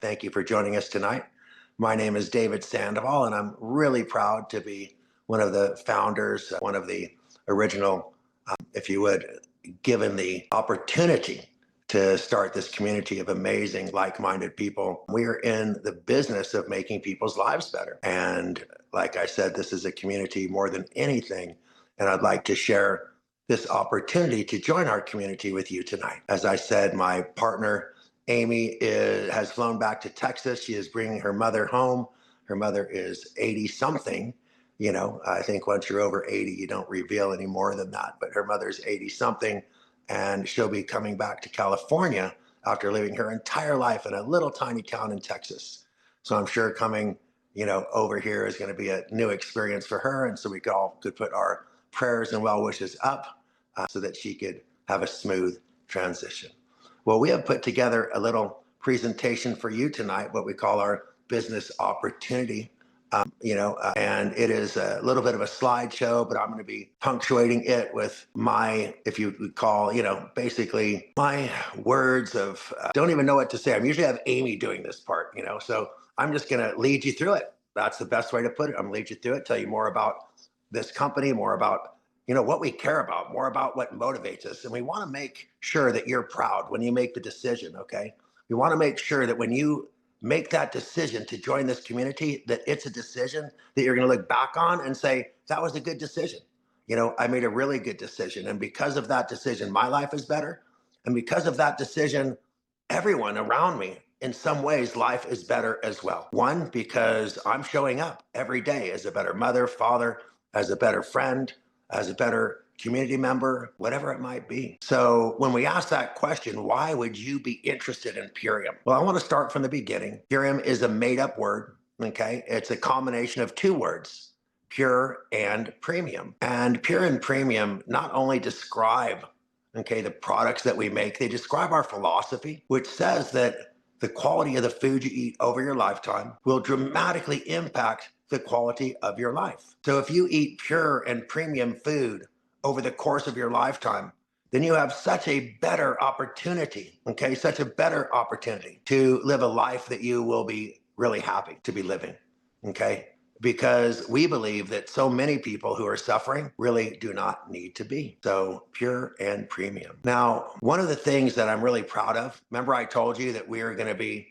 Thank you for joining us tonight. My name is David Sandoval, and I'm really proud to be one of the founders, one of the original, if you would, given the opportunity to start this community of amazing, like minded people. We are in the business of making people's lives better. And like I said, this is a community more than anything. And I'd like to share this opportunity to join our community with you tonight. As I said, my partner, has flown back to Texas. She is bringing her mother home. Her mother is 80 something. You know, I think once you're over 80, you don't reveal any more than that. But her mother's 80 something, and she'll be coming back to California after living her entire life in a little tiny town in Texas. So I'm sure coming, over here is going to be a new experience for her. And so we could put our prayers and well wishes up so that she could have a smooth transition. Well, we have put together a little presentation for you tonight, what we call our business opportunity. And it is a little bit of a slideshow, but I'm going to be punctuating it with my, if you would call, basically my words of, don't even know what to say. I usually have Amy doing this part, so I'm just going to lead you through it. That's the best way to put it. I'm going to lead you through it, tell you more about this company, more about what we care about, more about what motivates us. And we want to make sure that you're proud when you make the decision, okay? We want to make sure that when you make that decision to join this community, that it's a decision that you're going to look back on and say, that was a good decision. I made a really good decision. And because of that decision, my life is better. And because of that decision, everyone around me, in some ways, life is better as well. One, because I'm showing up every day as a better mother, father, as a better friend, as a better community member, whatever it might be. So when we ask that question, why would you be interested in Purium? Well, I want to start from the beginning. Purium is a made up word, okay? It's a combination of two words, pure and premium. And pure and premium not only describe, okay, the products that we make, they describe our philosophy, which says that the quality of the food you eat over your lifetime will dramatically impact the quality of your life. So if you eat pure and premium food over the course of your lifetime, then you have such a better opportunity, okay? Such a better opportunity to live a life that you will be really happy to be living, okay? Because we believe that so many people who are suffering really do not need to be. So pure and premium. Now, one of the things that I'm really proud of, remember I told you that we are going to be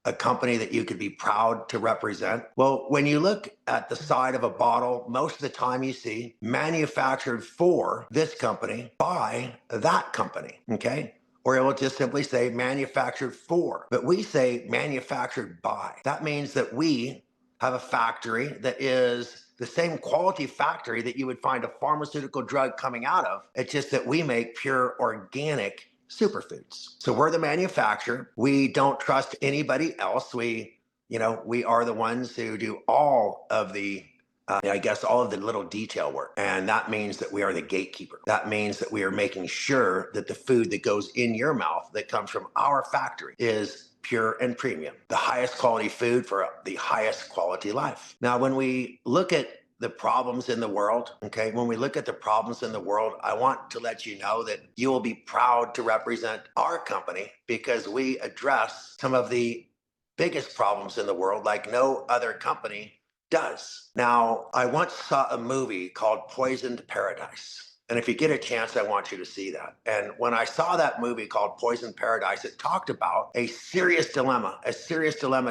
a company that you could be proud to represent? Well, when you look at the side of a bottle, most of the time you see manufactured for this company by that company, okay? Or it will just simply say manufactured for, but we say manufactured by. That means that we have a factory that is the same quality factory that you would find a pharmaceutical drug coming out of. It's just that we make pure organic superfoods. So we're the manufacturer. We don't trust anybody else. We are the ones who do all of the all of the little detail work. And that means that we are the gatekeeper. That means that we are making sure that the food that goes in your mouth that comes from our factory is pure and premium, the highest quality food for the highest quality life. Now, when we look at the problems in the world, okay, when we look at the problems in the world, I want to let you know that you will be proud to represent our company because we address some of the biggest problems in the world like no other company does. Now, I once saw a movie called Poisoned Paradise. And if you get a chance, I want you to see that. And when I saw that movie called Poisoned Paradise, it talked about a serious dilemma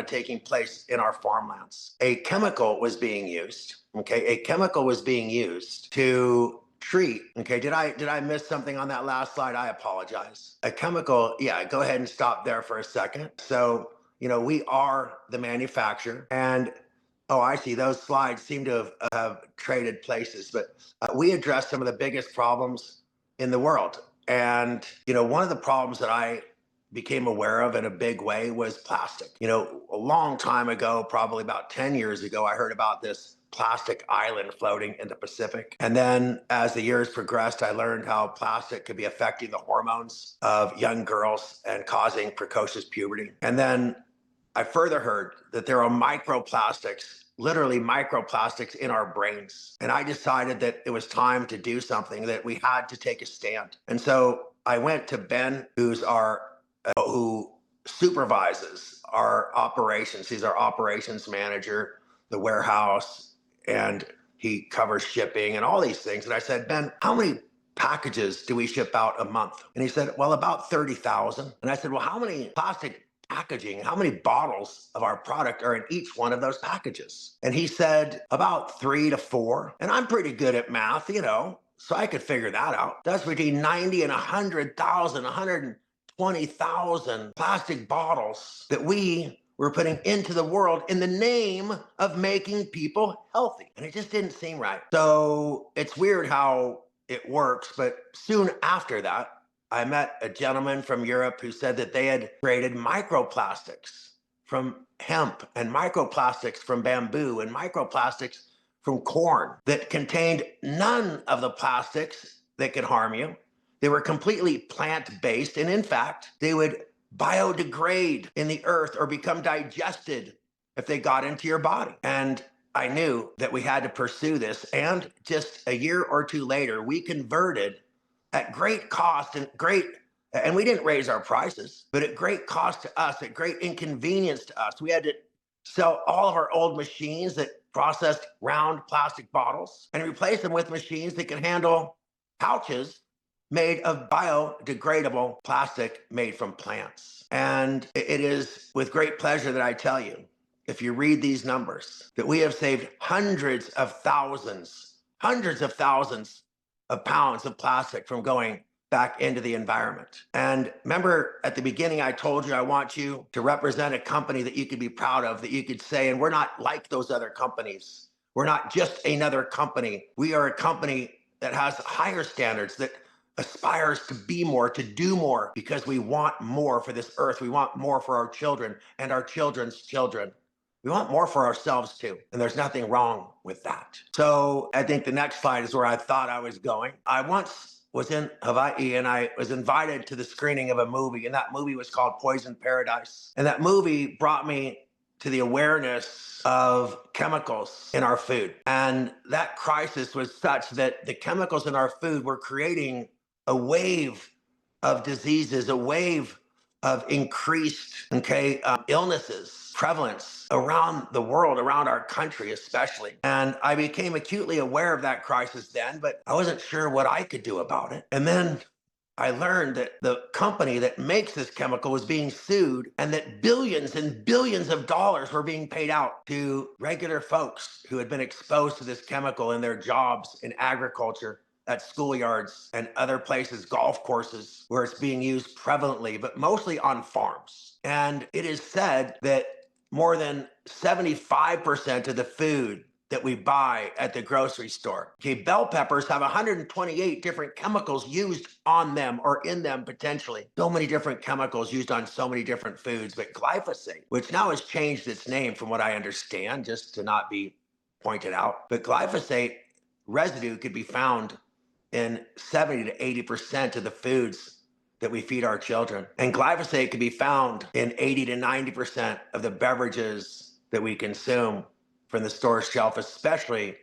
taking place in our farmlands. A chemical was being used, okay? A chemical was being used to treat, okay? Did I miss something on that last slide? I apologize. A chemical, yeah, go ahead and stop there for a second. So, we are the manufacturer and oh, I see. Those slides seem to have traded places, but we address some of the biggest problems in the world. And, one of the problems that I became aware of in a big way was plastic. A long time ago, probably about 10 years ago, I heard about this plastic island floating in the Pacific. And then as the years progressed, I learned how plastic could be affecting the hormones of young girls and causing precocious puberty. And then I further heard that there are microplastics, literally microplastics in our brains. And I decided that it was time to do something, that we had to take a stand. And so I went to Ben, who supervises our operations. He's our operations manager, the warehouse, and he covers shipping and all these things. And I said, Ben, how many packages do we ship out a month? And he said, well, about 30,000. And I said, well, how many plastic packaging, how many bottles of our product are in each one of those packages? And he said, about 3 to 4. And I'm pretty good at math, so I could figure that out. That's between 90 and 100,000, 120,000 plastic bottles that we were putting into the world in the name of making people healthy. And it just didn't seem right. So it's weird how it works. But soon after that, I met a gentleman from Europe who said that they had created microplastics from hemp and microplastics from bamboo and microplastics from corn that contained none of the plastics that could harm you. They were completely plant-based, and in fact, they would biodegrade in the earth or become digested if they got into your body. And I knew that we had to pursue this, and just a year or two later, we converted at great cost and we didn't raise our prices, but at great cost to us, at great inconvenience to us. We had to sell all of our old machines that processed round plastic bottles and replace them with machines that can handle pouches made of biodegradable plastic made from plants. And it is with great pleasure that I tell you, if you read these numbers, that we have saved hundreds of thousands of pounds of plastic from going back into the environment. And remember at the beginning, I told you I want you to represent a company that you could be proud of, that you could say, and we're not like those other companies. We're not just another company. We are a company that has higher standards, that aspires to be more, to do more, because we want more for this earth. We want more for our children and our children's children. We want more for ourselves too. And there's nothing wrong with that. So I think the next slide is where I thought I was going. I once was in Hawaii and I was invited to the screening of a movie, and that movie was called Poison Paradise. And that movie brought me to the awareness of chemicals in our food. And that crisis was such that the chemicals in our food were creating a wave of diseases, a wave of increased illnesses, prevalence around the world, around our country especially. And I became acutely aware of that crisis then, but I wasn't sure what I could do about it. And then I learned that the company that makes this chemical was being sued, and that billions and billions of dollars were being paid out to regular folks who had been exposed to this chemical in their jobs in agriculture, at schoolyards and other places, golf courses, where it's being used prevalently, but mostly on farms. And it is said that more than 75% of the food that we buy at the grocery store, bell peppers have 128 different chemicals used on them or in them potentially. So many different chemicals used on so many different foods. But glyphosate, which now has changed its name from what I understand, just to not be pointed out, but glyphosate residue could be found in 70 to 80% of the foods that we feed our children. And glyphosate can be found in 80 to 90% of the beverages that we consume from the store shelf, especially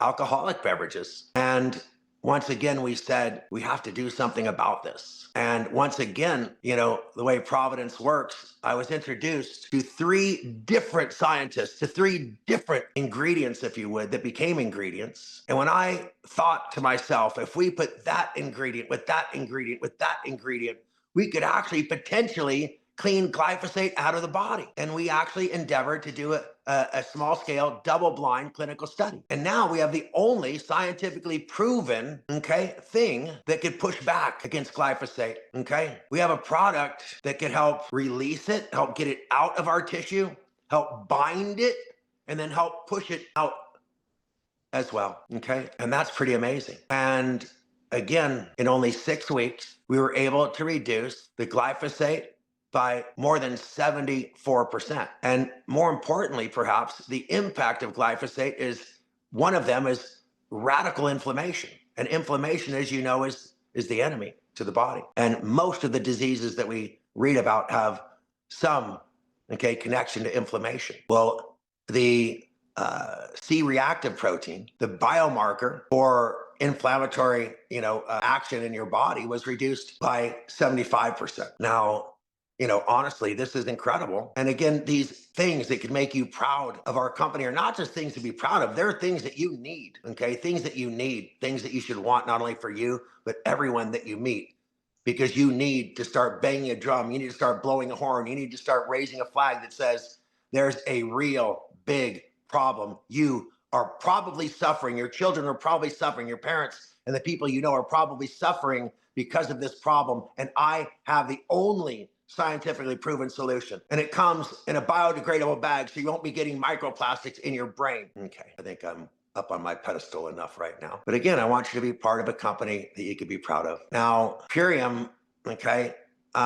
alcoholic beverages. And once again, we said we have to do something about this. And once again, the way Providence works, I was introduced to 3 different scientists, to 3 different ingredients, if you would, that became ingredients. And when I thought to myself, if we put that ingredient with that ingredient with that ingredient, we could actually potentially clean glyphosate out of the body. And we actually endeavored to do a small scale double-blind clinical study. And now we have the only scientifically proven, thing that could push back against glyphosate, We have a product that could help release it, help get it out of our tissue, help bind it, and then help push it out as well, And that's pretty amazing. And again, in only 6 weeks, we were able to reduce the glyphosate by more than 74%. And more importantly, perhaps, the impact of glyphosate is one of them is radical inflammation. And inflammation, as you know, is the enemy to the body. And most of the diseases that we read about have some connection to inflammation. Well, the C-reactive protein, the biomarker for inflammatory action in your body, was reduced by 75%. Now, honestly, this is incredible. And again, these things that can make you proud of our company are not just things to be proud of. They're things that you need, okay? Things that you need, things that you should want not only for you, but everyone that you meet. Because you need to start banging a drum. You need to start blowing a horn. You need to start raising a flag that says there's a real big problem. You are probably suffering. Your children are probably suffering. Your parents and the people you know are probably suffering because of this problem. And I have the only scientifically proven solution. And it comes in a biodegradable bag, so you won't be getting microplastics in your brain. Okay, I think I'm up on my pedestal enough right now. But again, I want you to be part of a company that you could be proud of. Now, Purium, okay,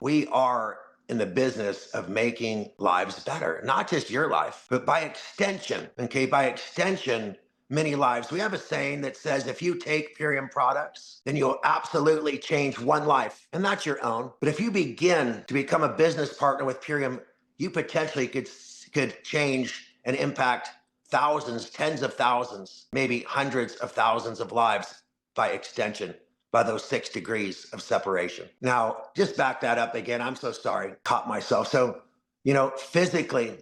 we are in the business of making lives better, not just your life, but by extension, okay, by extension, many lives. We have a saying that says if you take Purium products, then you'll absolutely change one life, and that's your own. But if you begin to become a business partner with Purium, you potentially could change and impact thousands, tens of thousands, maybe hundreds of thousands of lives by extension, by those 6 degrees of separation. Now, just back that up again. I'm so sorry, caught myself. So, physically,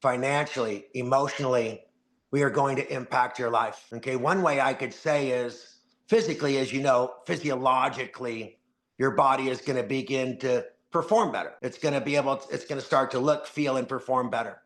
financially, emotionally, we are going to impact your life. Okay. One way I could say is physically, as you know, physiologically, your body is going to begin to perform better. It's going to start to look, feel, and perform better.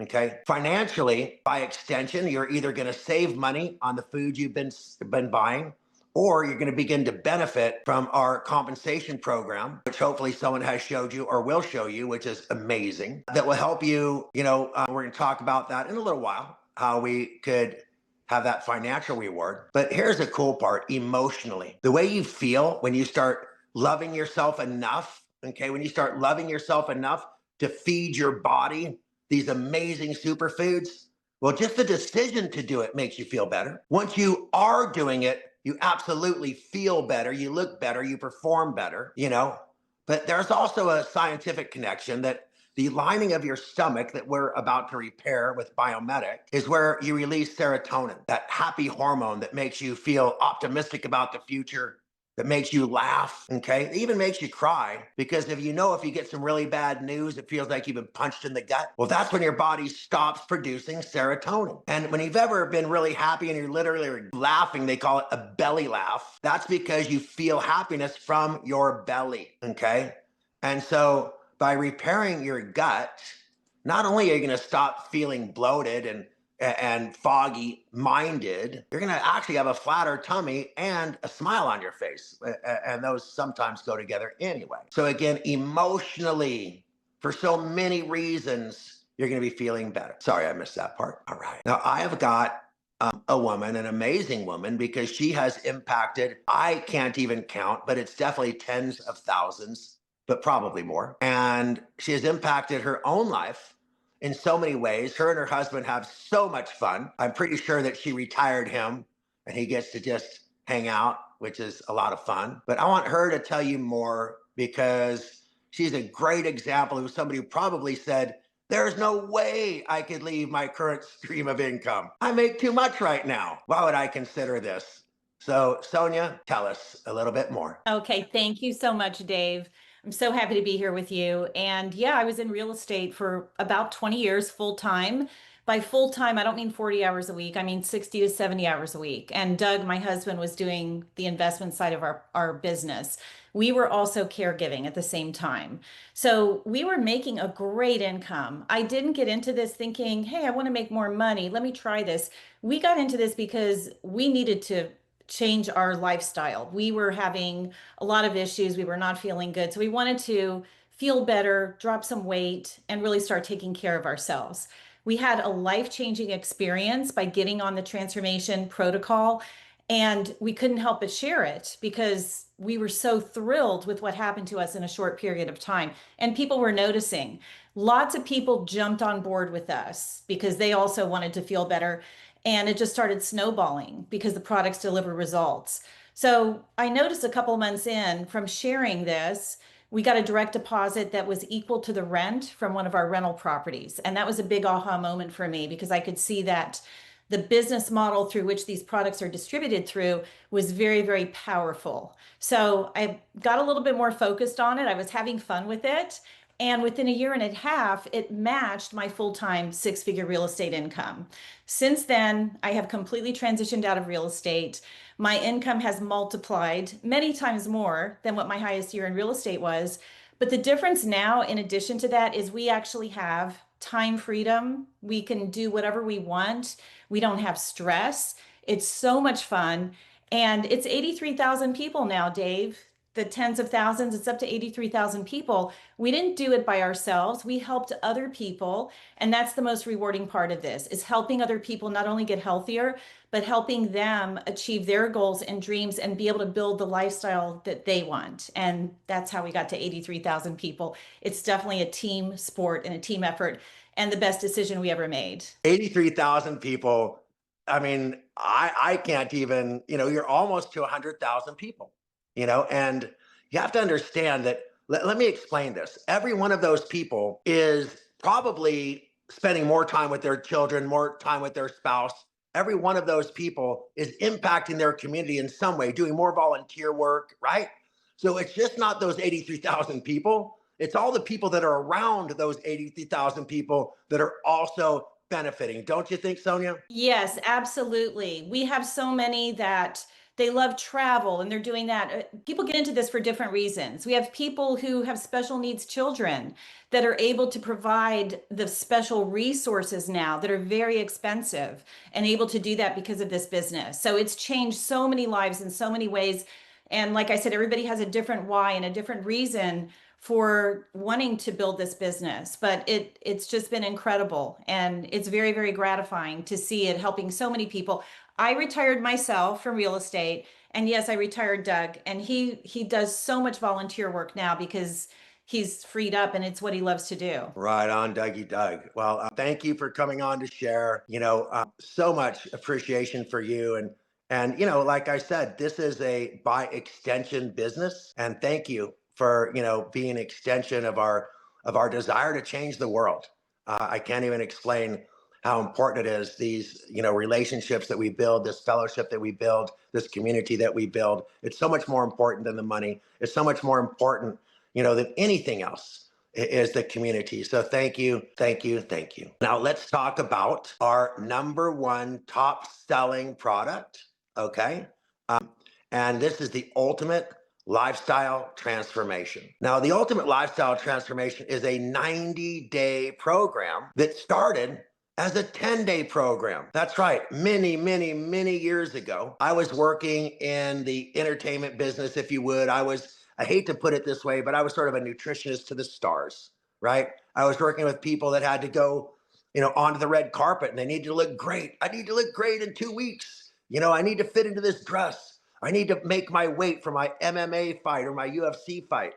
Okay. Financially, by extension, you're either going to save money on the food you've been buying, or you're going to begin to benefit from our compensation program, which hopefully someone has showed you or will show you, which is amazing. That will help you. We're going to talk about that in a little while, how we could have that financial reward. But here's the cool part: emotionally, the way you feel when you start loving yourself enough. Okay, when you start loving yourself enough to feed your body these amazing superfoods, well, just the decision to do it makes you feel better. Once you are doing it, you absolutely feel better, you look better, you perform better. But there's also a scientific connection that the lining of your stomach that we're about to repair with Biomedic is where you release serotonin, that happy hormone that makes you feel optimistic about the future, that makes you laugh, okay? It even makes you cry, because if you get some really bad news, it feels like you've been punched in the gut. Well, that's when your body stops producing serotonin. And when you've ever been really happy and you're literally laughing, they call it a belly laugh. That's because you feel happiness from your belly, okay? And so by repairing your gut, not only are you going to stop feeling bloated and foggy minded, you're going to actually have a flatter tummy and a smile on your face. And those sometimes go together anyway. So again, emotionally, for so many reasons, you're going to be feeling better. Sorry, I missed that part. All right. Now I have got a woman, an amazing woman, because she has impacted, I can't even count, but it's definitely tens of thousands, but probably more. And she has impacted her own life in so many ways. Her and her husband have so much fun. I'm pretty sure that she retired him and he gets to just hang out, which is a lot of fun. But I want her to tell you more, because she's a great example of somebody who probably said, there's no way I could leave my current stream of income. I make too much right now. Why would I consider this? So, Sonia, tell us a little bit more. Okay, thank you so much, Dave. I'm so happy to be here with you. And yeah, I was in real estate for about 20 years full time. By full time, I don't mean 40 hours a week, I mean 60 to 70 hours a week. And Doug, my husband, was doing the investment side of our business. We were also caregiving at the same time. So we were making a great income. I didn't get into this thinking, hey, I want to make more money. Let me try this. We got into this because we needed to change our lifestyle. We were having a lot of issues. We were not feeling good. So we wanted to feel better, drop some weight, and really start taking care of ourselves. We had a life-changing experience by getting on the transformation protocol, and we couldn't help but share it because we were so thrilled with what happened to us in a short period of time. And people were noticing. Lots of people jumped on board with us because they also wanted to feel better. And it just started snowballing because the products deliver results. So I noticed a couple months in from sharing this, we got a direct deposit that was equal to the rent from one of our rental properties. And that was a big aha moment for me because I could see that the business model through which these products are distributed through was very, very powerful. So I got a little bit more focused on it. I was having fun with it. And within a year and a half, it matched my full-time six-figure real estate income. Since then, I have completely transitioned out of real estate. My income has multiplied many times more than what my highest year in real estate was. But the difference now, in addition to that, is we actually have time freedom. We can do whatever we want. We don't have stress. It's so much fun. And it's 83,000 people now, Dave. The tens of thousands, it's up to 83,000 people. We didn't do it by ourselves. We helped other people. And that's the most rewarding part of this, is helping other people not only get healthier, but helping them achieve their goals and dreams and be able to build the lifestyle that they want. And that's how we got to 83,000 people. It's definitely a team sport and a team effort, and the best decision we ever made. 83,000 people. I mean, I can't even, you're almost to 100,000 people, and you have to understand that. Let me explain this. Every one of those people is probably spending more time with their children, more time with their spouse. Every one of those people is impacting their community in some way, doing more volunteer work, right? So it's just not those 83,000 people. It's all the people that are around those 83,000 people that are also benefiting. Don't you think, Sonia? Yes, absolutely. We have so many that they love travel and they're doing that. People get into this for different reasons. We have people who have special needs children that are able to provide the special resources now that are very expensive and able to do that because of this business. So it's changed so many lives in so many ways. And like I said, everybody has a different why and a different reason for wanting to build this business, but it's just been incredible, and it's very, very gratifying to see it helping so many people. I retired myself from real estate, and yes, I retired Doug, and he does so much volunteer work now because he's freed up and it's what he loves to do. Right on, Dougie Doug. Well, thank you for coming on to share. So much appreciation for you, and like I said, this is a by extension business, and thank you for being an extension of our desire to change the world. I can't even explain how important it is. These relationships that we build, this fellowship that we build, this community that we build. It's so much more important than the money. It's so much more important, than anything else is the community. So thank you, thank you, thank you. Now let's talk about our number one top selling product. Okay. And this is the ultimate lifestyle transformation. Now, the ultimate lifestyle transformation is a 90-day program that started as a 10-day program. That's right. Many, many, many years ago, I was working in the entertainment business, if you would. I hate to put it this way, but I was sort of a nutritionist to the stars, right? I was working with people that had to go, onto the red carpet, and they need to look great. I need to look great in 2 weeks. I need to fit into this dress. I need to make my weight for my MMA fight or my UFC fight.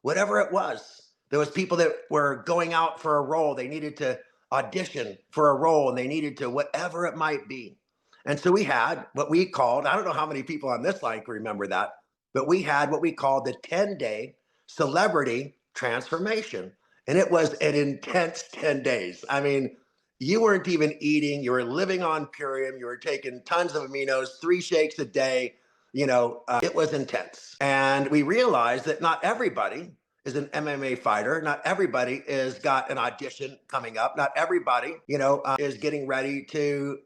Whatever it was. There was people that were going out for a role. They needed to audition for a role, and they needed to whatever it might be. And so we had what we called, I don't know how many people on this line can remember that, but we had what we called the 10-day celebrity transformation. And it was an intense 10 days. I mean, you weren't even eating, you were living on Purium, you were taking tons of aminos, 3 shakes a day. It was intense. And we realized that not everybody is an MMA fighter. Not everybody is got an audition coming up. Not everybody, is getting ready to,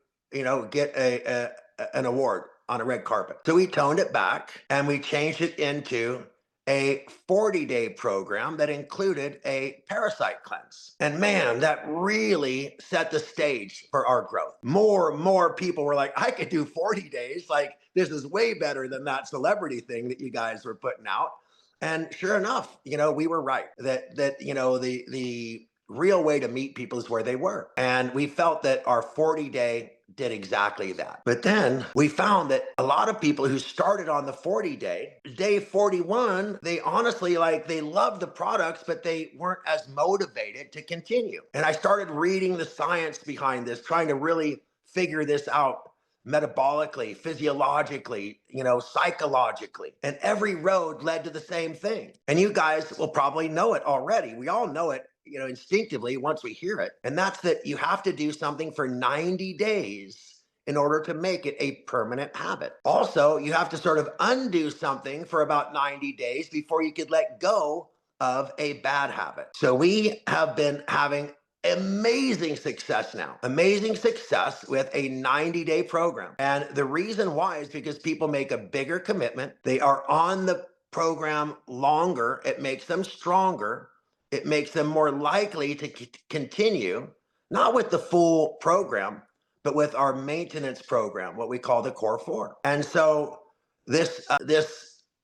get an award on a red carpet. So we toned it back and we changed it into a 40-day program that included a parasite cleanse. And man, that really set the stage for our growth. More and more people were like, I could do 40 days. Like, this is way better than that celebrity thing that you guys were putting out. And sure enough, we were right that the real way to meet people is where they were. And we felt that our 40-day did exactly that. But then we found that a lot of people who started on the 40-day, day 41, they honestly, they loved the products, but they weren't as motivated to continue. And I started reading the science behind this, trying to really figure this out metabolically, physiologically, psychologically. And every road led to the same thing. And you guys will probably know it already. We all know it, instinctively once we hear it. And that's that you have to do something for 90 days in order to make it a permanent habit. Also, you have to sort of undo something for about 90 days before you could let go of a bad habit. So we have been having amazing success now, amazing success with a 90-day program. And the reason why is because people make a bigger commitment. They are on the program longer. It makes them stronger. It makes them more likely to continue, not with the full program, but with our maintenance program, what we call the Core Four. And so this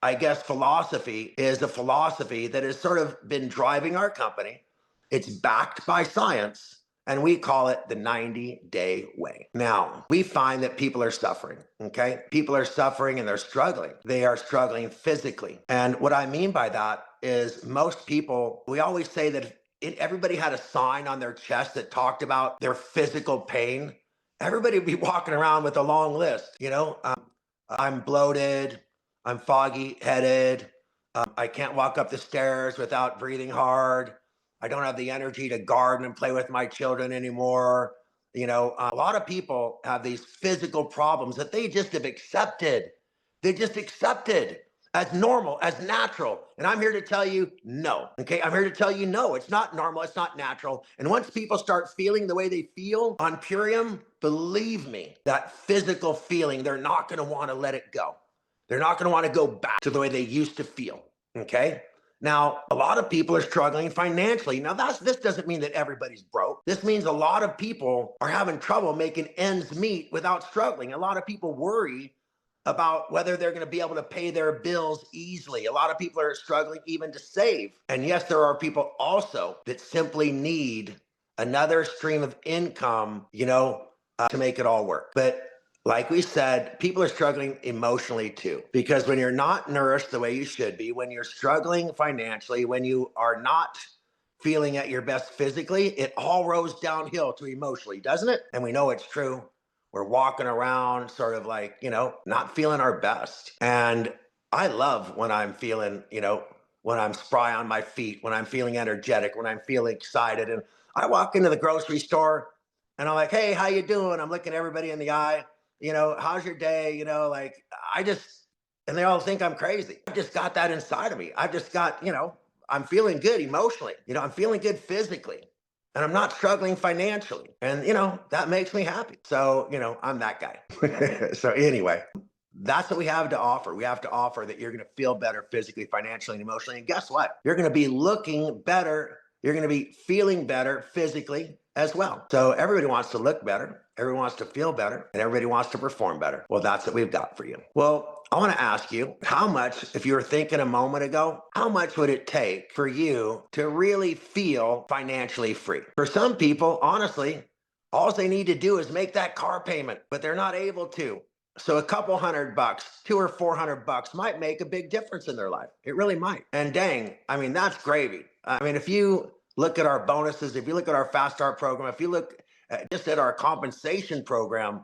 I guess philosophy is a philosophy that has sort of been driving our company. It's backed by science, and we call it the 90-day way. Now, we find that people are suffering, okay? People are suffering and they're struggling. They are struggling physically. And what I mean by that is most people, we always say that if everybody had a sign on their chest that talked about their physical pain, everybody would be walking around with a long list, I'm bloated, I'm foggy headed, I can't walk up the stairs without breathing hard. I don't have the energy to garden and play with my children anymore. A lot of people have these physical problems that they just have accepted. They just accepted as normal, as natural. And I'm here to tell you no. Okay. I'm here to tell you no, it's not normal. It's not natural. And once people start feeling the way they feel on Purium, believe me, that physical feeling, they're not going to want to let it go. They're not going to want to go back to the way they used to feel. Okay. Now, a lot of people are struggling financially. Now, this doesn't mean that everybody's broke. This means a lot of people are having trouble making ends meet without struggling. A lot of people worry about whether they're going to be able to pay their bills easily. A lot of people are struggling even to save. And yes, there are people also that simply need another stream of income, to make it all work. But like we said, people are struggling emotionally too, because when you're not nourished the way you should be, when you're struggling financially, when you are not feeling at your best physically, it all rolls downhill to emotionally, doesn't it? And we know it's true. We're walking around sort of like, not feeling our best. And I love when I'm feeling, when I'm spry on my feet, when I'm feeling energetic, when I'm feeling excited. And I walk into the grocery store and I'm like, hey, how you doing? I'm looking everybody in the eye. How's your day? And they all think I'm crazy. I've just got that inside of me. I've just got, I'm feeling good emotionally. I'm feeling good physically. And I'm not struggling financially. And, that makes me happy. So, I'm that guy. So anyway, that's what we have to offer. We have to offer that you're going to feel better physically, financially, and emotionally. And guess what? You're going to be looking better. You're going to be feeling better physically as well. So everybody wants to look better. Everyone wants to feel better, and everybody wants to perform better. Well, that's what we've got for you. Well, I want to ask you, how much, if you were thinking a moment ago, how much would it take for you to really feel financially free? For some people, honestly, all they need to do is make that car payment, but they're not able to. So a couple $100, $200 or $400 might make a big difference in their life. It really might. And dang, that's gravy. If you look at our bonuses, if you look at our Fast Start program, if you look just at our compensation program,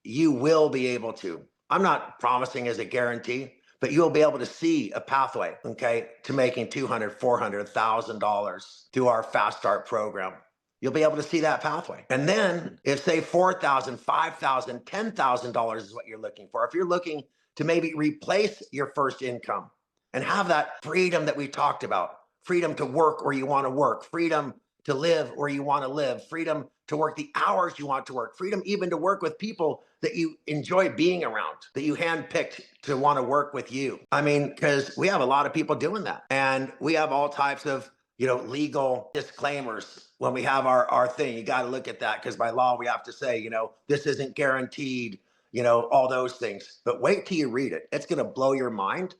you will be able to. I'm not promising as a guarantee, but you'll be able to see a pathway, okay, to making $200, $400, $1,000 through our Fast Start program. You'll be able to see that pathway. And then if say $4,000, $5,000, $10,000 is what you're looking for, if you're looking to maybe replace your first income and have that freedom that we talked about, freedom to work where you want to work, freedom to live where you want to live, freedom to work the hours you want to work, freedom even to work with people that you enjoy being around, that you handpicked to want to work with you. Because we have a lot of people doing that. And we have all types of legal disclaimers when we have our thing. You got to look at that, because by law we have to say, this isn't guaranteed, all those things. But wait till you read it. It's going to blow your mind.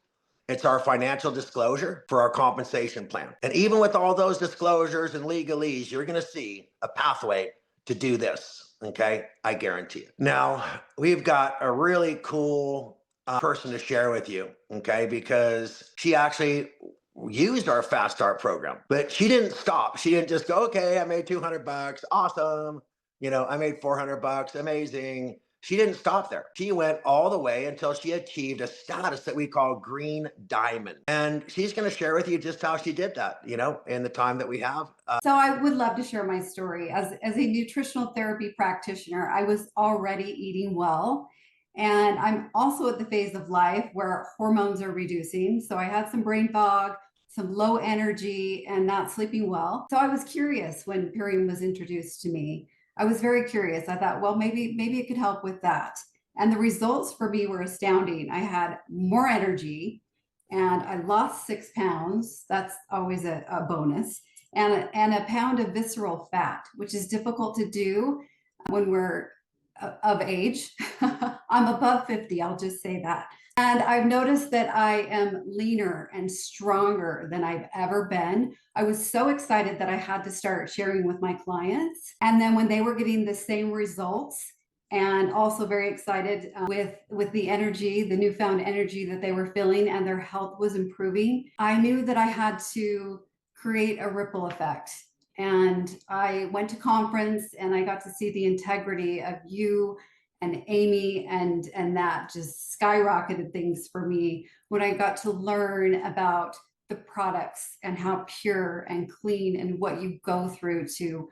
It's our financial disclosure for our compensation plan. And even with all those disclosures and legalese, you're going to see a pathway to do this. Okay. I guarantee it. Now, we've got a really cool person to share with you. Okay. Because she actually used our Fast Start program, but she didn't stop. She didn't just go, okay, I made $200. Awesome. I made $400. Amazing. She didn't stop there. She went all the way until she achieved a status that we call Green Diamond. And she's going to share with you just how she did that, in the time that we have. So I would love to share my story. As a nutritional therapy practitioner, I was already eating well. And I'm also at the phase of life where hormones are reducing. So I had some brain fog, some low energy and not sleeping well. So I was curious when Purium was introduced to me. I was very curious. I thought, well, maybe it could help with that. And the results for me were astounding. I had more energy and I lost 6 pounds. That's always a bonus. And a pound of visceral fat, which is difficult to do when we're of age. I'm above 50, I'll just say that. And I've noticed that I am leaner and stronger than I've ever been. I was so excited that I had to start sharing with my clients. And then when they were getting the same results, and also very excited with the energy, the newfound energy that they were feeling, and their health was improving, I knew that I had to create a ripple effect. And I went to conference and I got to see the integrity of you and Amy, and that just skyrocketed things for me when I got to learn about the products and how pure and clean and what you go through to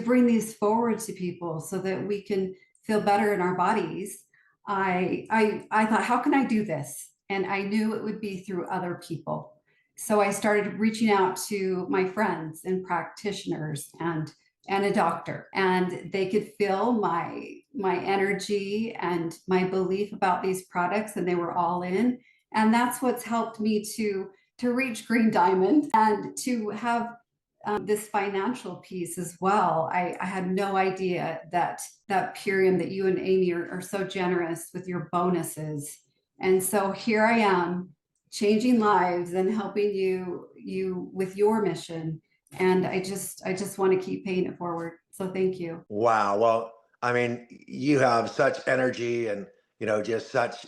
bring these forward to people so that we can feel better in our bodies. I thought, how can I do this? And I knew it would be through other people. So I started reaching out to my friends and practitioners and a doctor, and they could feel my energy and my belief about these products, and they were all in. And that's what's helped me to reach Green Diamond and to have this financial piece as well. I had no idea that Purium, that you and Amy are so generous with your bonuses. And so here I am, changing lives and helping you with your mission. And I just want to keep paying it forward. So thank you. Wow. Well, I mean, you have such energy and, just such,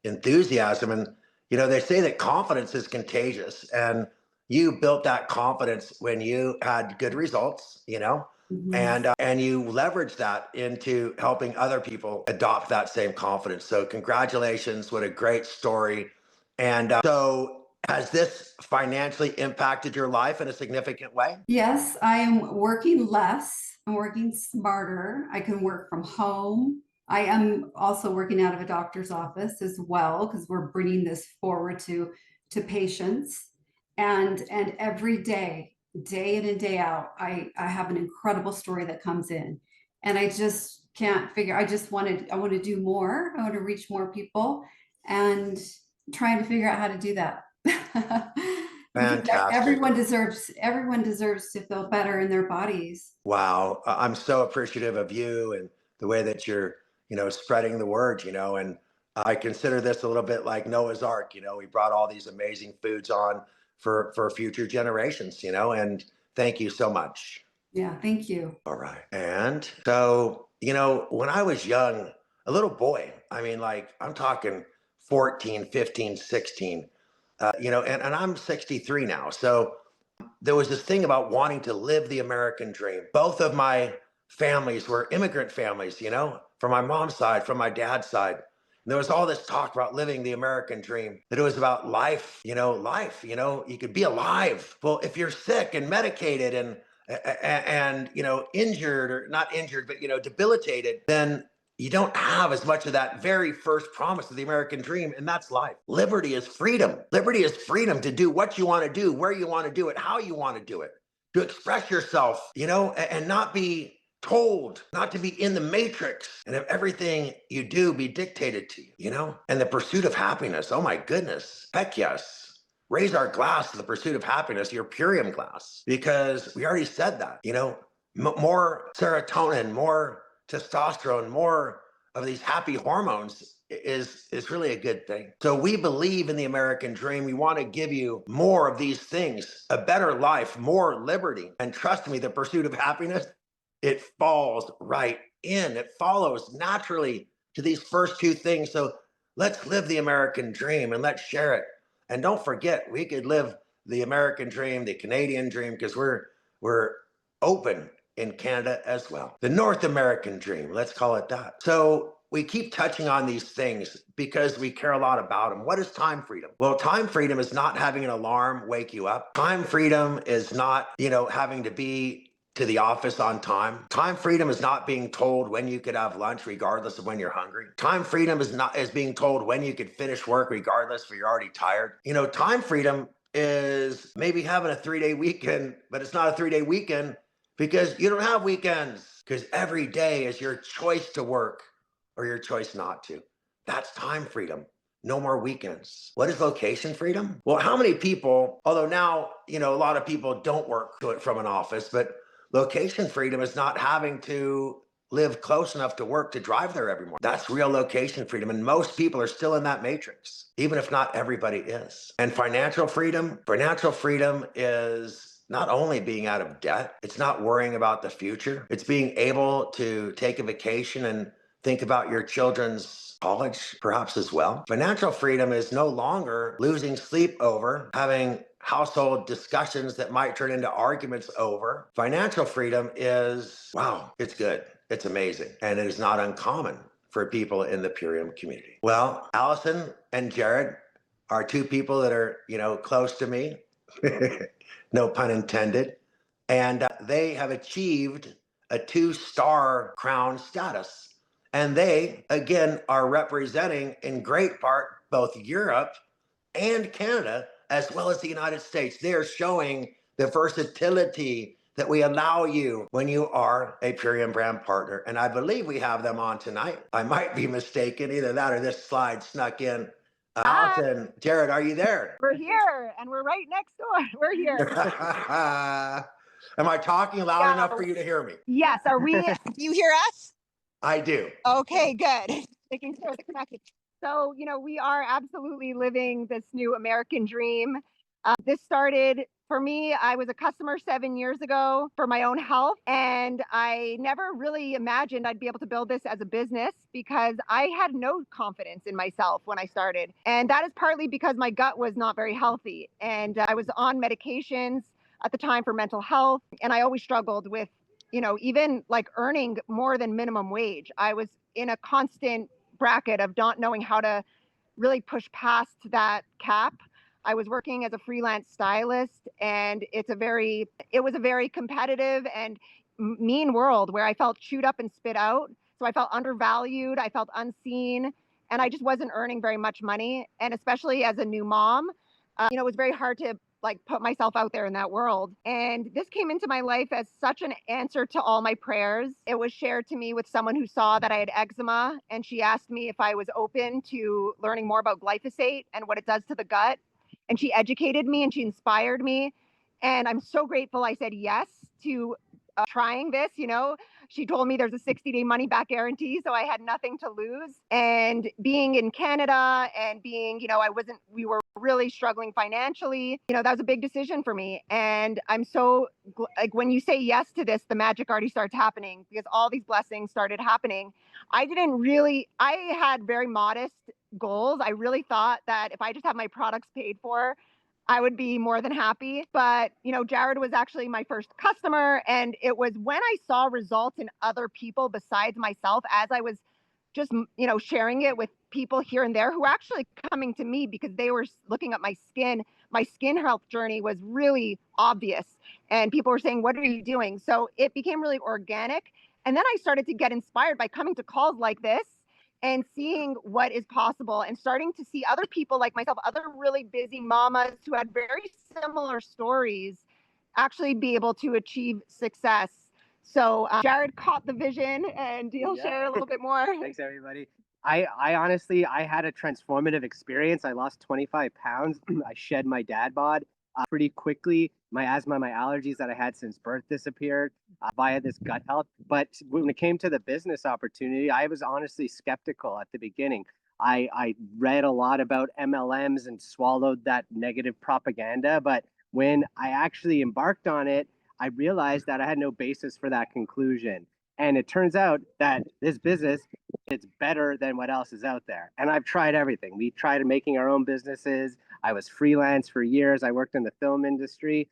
enthusiasm. And, they say that confidence is contagious. And you built that confidence when you had good results, Mhm. and you leveraged that into helping other people adopt that same confidence. So congratulations. What a great story. And so has this financially impacted your life in a significant way? Yes, I am working less. I'm working smarter. I can work from home. I am also working out of a doctor's office as well, because we're bringing this forward to patients. And every day, day in and day out, I have an incredible story that comes in. And I just can't figure, I want to do more. I want to reach more people and trying to figure out how to do that. Because Fantastic. everyone deserves to feel better in their bodies. Wow. I'm so appreciative of you and the way that you're, spreading the word, and I consider this a little bit like Noah's Ark. We brought all these amazing foods on for future generations, and thank you so much. Yeah, thank you. All right. And so, when I was young, a little boy, I mean, like I'm talking 14, 15, 16, and I'm 63 now. So there was this thing about wanting to live the American dream. Both of my families were immigrant families, from my mom's side, from my dad's side. And there was all this talk about living the American dream, that it was about life, life, you could be alive. Well, if you're sick and medicated and injured, or not injured, but debilitated, then you don't have as much of that very first promise of the American dream, and that's life. Liberty is freedom. Liberty is freedom to do what you want to do, where you want to do it, how you want to do it, to express yourself, and not be told, not to be in the matrix, and have everything you do be dictated to you, and the pursuit of happiness. Oh my goodness. Heck yes. Raise our glass to the pursuit of happiness, your Purium glass, because we already said that, more serotonin, more testosterone, more of these happy hormones is really a good thing. So we believe in the American dream. We want to give you more of these things, a better life, more liberty. And trust me, the pursuit of happiness, it falls right in. It follows naturally to these first two things. So let's live the American dream and let's share it. And don't forget, we could live the American dream, the Canadian dream, because we're open in Canada as well. The North American dream, let's call it that. So we keep touching on these things because we care a lot about them. What is time freedom? Well, time freedom is not having an alarm wake you up. Time freedom is not, having to be to the office on time. Time freedom is not being told when you could have lunch regardless of when you're hungry. Time freedom is being told when you could finish work regardless if you're already tired. Time freedom is maybe having a 3-day weekend, but it's not a 3-day weekend because you don't have weekends, because every day is your choice to work or your choice not to. That's time freedom. No more weekends. What is location freedom? Well, how many people, although now, a lot of people don't work to it from an office, but location freedom is not having to live close enough to work to drive there every morning. That's real location freedom. And most people are still in that matrix, even if not everybody is. And financial freedom is not only being out of debt, it's not worrying about the future. It's being able to take a vacation and think about your children's college, perhaps as well. Financial freedom is no longer losing sleep over having household discussions that might turn into arguments over. Financial freedom is, wow, it's good. It's amazing. And it is not uncommon for people in the Purium community. Well, Allison and Jared are two people that are, close to me, no pun intended. And they have achieved a 2-star crown status. And they, again, are representing in great part both Europe and Canada, as well as the United States. They are showing the versatility that we allow you when you are a Purium brand partner. And I believe we have them on tonight. I might be mistaken. Either that or this slide snuck in. Allison, Jared, are you there? We're here and we're right next door. We're here. Am I talking loud enough for you to hear me? Yes. Are we? Do you hear us? I do. Okay, good. Making sure the connection. So, we are absolutely living this new American dream. This started for me. I was a customer 7 years ago for my own health, and I never really imagined I'd be able to build this as a business because I had no confidence in myself when I started. And that is partly because my gut was not very healthy, and I was on medications at the time for mental health, and I always struggled with even like earning more than minimum wage. I was in a constant bracket of not knowing how to really push past that cap. I was working as a freelance stylist, and it was a very competitive and mean world where I felt chewed up and spit out. So I felt undervalued, I felt unseen, and I just wasn't earning very much money. And especially as a new mom, it was very hard to put myself out there in that world. And this came into my life as such an answer to all my prayers. It was shared to me with someone who saw that I had eczema, and she asked me if I was open to learning more about glyphosate and what it does to the gut. And she educated me and she inspired me. And I'm so grateful I said yes to trying this. She told me there's a 60-day money back guarantee, so I had nothing to lose. And being in Canada and we were really struggling financially, that was a big decision for me. And I'm so when you say yes to this, the magic already starts happening because all these blessings started happening. I had very modest goals. I really thought that if I just have my products paid for, I would be more than happy. But, Jared was actually my first customer. And it was when I saw results in other people besides myself, as I was just, sharing it with people here and there who were actually coming to me because they were looking at my skin. My skin health journey was really obvious. And people were saying, what are you doing? So it became really organic. And then I started to get inspired by coming to calls like this and seeing what is possible and starting to see other people like myself, other really busy mamas who had very similar stories actually be able to achieve success. So Jared caught the vision and he'll share a little bit more. Thanks, everybody. I honestly, I had a transformative experience. I lost 25 pounds. I shed my dad bod pretty quickly. My asthma, my allergies that I had since birth disappeared via this gut health. But when it came to the business opportunity, I was honestly skeptical at the beginning. I read a lot about MLMs and swallowed that negative propaganda. But when I actually embarked on it, I realized that I had no basis for that conclusion. And it turns out that this business is better than what else is out there. And I've tried everything. We tried making our own businesses. I was freelance for years. I worked in the film industry.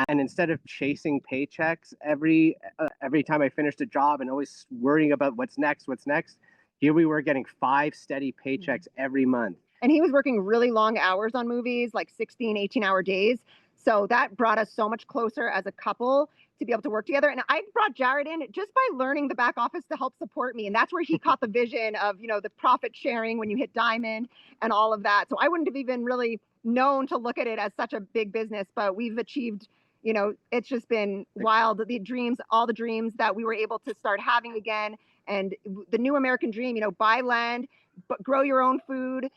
And instead of chasing paychecks every time I finished a job and always worrying about what's next, here we were getting 5 steady paychecks every month. And he was working really long hours on movies, like 16, 18-hour days. So that brought us so much closer as a couple to be able to work together. And I brought Jared in just by learning the back office to help support me. And that's where he caught the vision of, the profit sharing when you hit diamond and all of that. So I wouldn't have even really known to look at it as such a big business, but we've achieved, it's just been wild. All the dreams that we were able to start having again. And the new American dream, buy land, but grow your own food,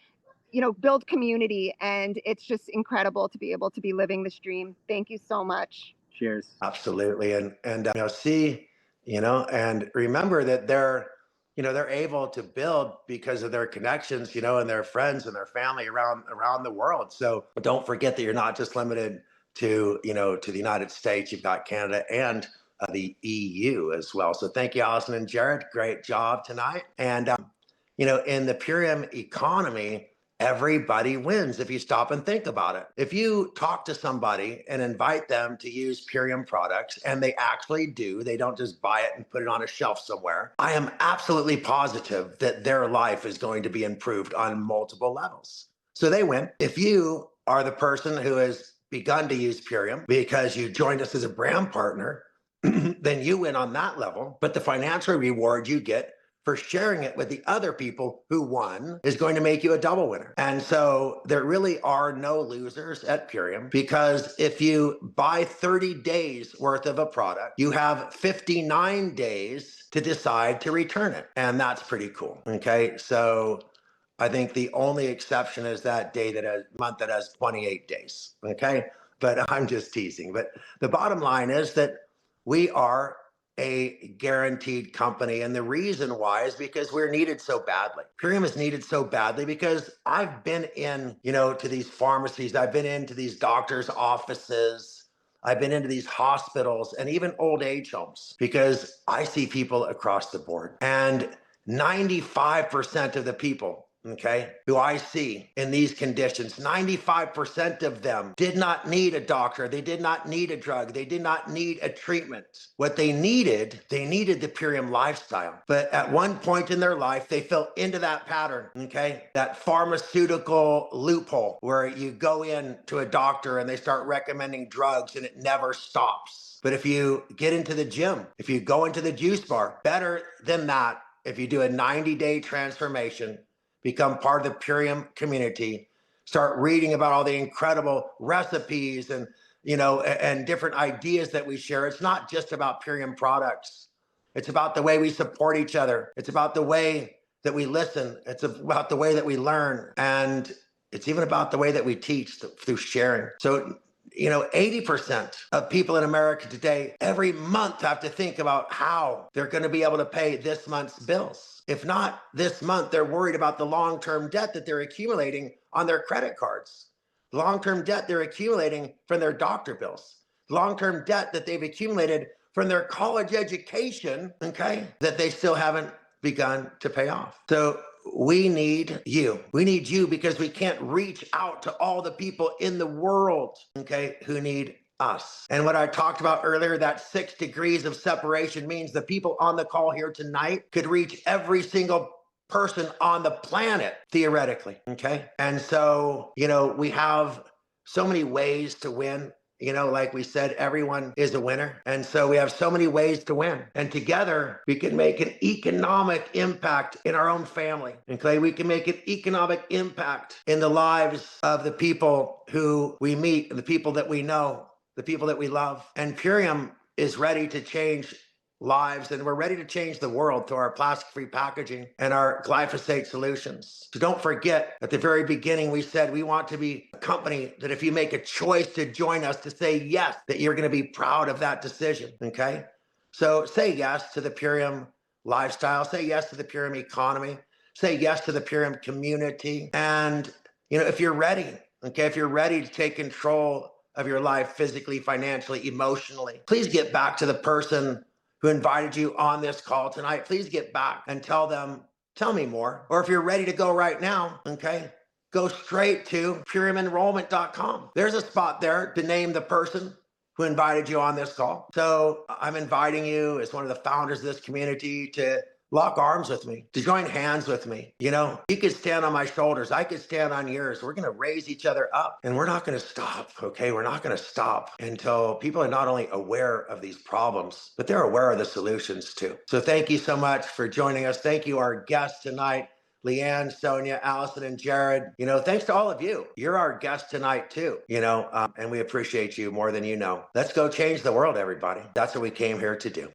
build community. And it's just incredible to be able to be living this dream. Thank you so much. Cheers. Absolutely. And and remember that they're able to build because of their connections, and their friends and their family around the world. So don't forget that you're not just limited to the United States. You've got Canada and the EU as well. So thank you, Allison and Jared. Great job tonight. And in the Purium economy, everybody wins if you stop and think about it. If you talk to somebody and invite them to use Purium products, and they actually do, they don't just buy it and put it on a shelf somewhere, I am absolutely positive that their life is going to be improved on multiple levels. So they win. If you are the person who has begun to use Purium because you joined us as a brand partner, then you win on that level. But the financial reward you get for sharing it with the other people who won is going to make you a double winner. And so there really are no losers at Purium, because if you buy 30 days worth of a product, you have 59 days to decide to return it. And that's pretty cool. Okay. So I think the only exception is that month that has 28 days. Okay. But I'm just teasing. But the bottom line is that we are a guaranteed company. And the reason why is because we're needed so badly. Purium is needed so badly because I've been in, to these pharmacies, I've been into these doctors' offices, I've been into these hospitals and even old age homes, because I see people across the board. And 95% of the people, who I see in these conditions, 95% of them did not need a doctor. They did not need a drug. They did not need a treatment. What they needed the Purium lifestyle. But at one point in their life, they fell into that pattern, that pharmaceutical loophole where you go in to a doctor and they start recommending drugs and it never stops. But if you get into the gym, if you go into the juice bar, better than that, if you do a 90-day transformation, become part of the Purium community, start reading about all the incredible recipes and different ideas that we share. It's not just about Purium products. It's about the way we support each other. It's about the way that we listen. It's about the way that we learn. And it's even about the way that we teach through sharing. So 80% of people in America today, every month, have to think about how they're going to be able to pay this month's bills. If not this month, they're worried about the long-term debt that they're accumulating on their credit cards, the long-term debt they're accumulating from their doctor bills, the long-term debt that they've accumulated from their college education, that they still haven't begun to pay off. So we need you. We need you because we can't reach out to all the people in the world, who need us. And what I talked about earlier, that 6 degrees of separation, means the people on the call here tonight could reach every single person on the planet, theoretically. And so, we have so many ways to win. Like we said, everyone is a winner. And so we have so many ways to win. And together we can make an economic impact in our own family. We can make an economic impact in the lives of the people who we meet, and the people that we know, the people that we love. And Purium is ready to change lives, and we're ready to change the world through our plastic-free packaging and our glyphosate solutions. So don't forget, at the very beginning, we said we want to be a company that if you make a choice to join us, to say yes, that you're going to be proud of that decision. So say yes to the Purium lifestyle, say yes to the Purium economy, say yes to the Purium community. And if you're ready, if you're ready to take control of your life physically, financially, emotionally, please get back to the person who invited you on this call tonight. Please get back and tell them, tell me more. Or if you're ready to go right now, go straight to puriumenrollment.com. There's a spot there to name the person who invited you on this call. So I'm inviting you, as one of the founders of this community, to lock arms with me, to join hands with me. You know, you could stand on my shoulders. I could stand on yours. We're going to raise each other up, and we're not going to stop. Okay. We're not going to stop until people are not only aware of these problems, but they're aware of the solutions too. So thank you so much for joining us. Thank you, our guests tonight, Leanne, Sonia, Allison, and Jared. You know, thanks to all of you. You're our guest tonight too, you know, and we appreciate you more than you know. Let's go change the world, everybody. That's what we came here to do.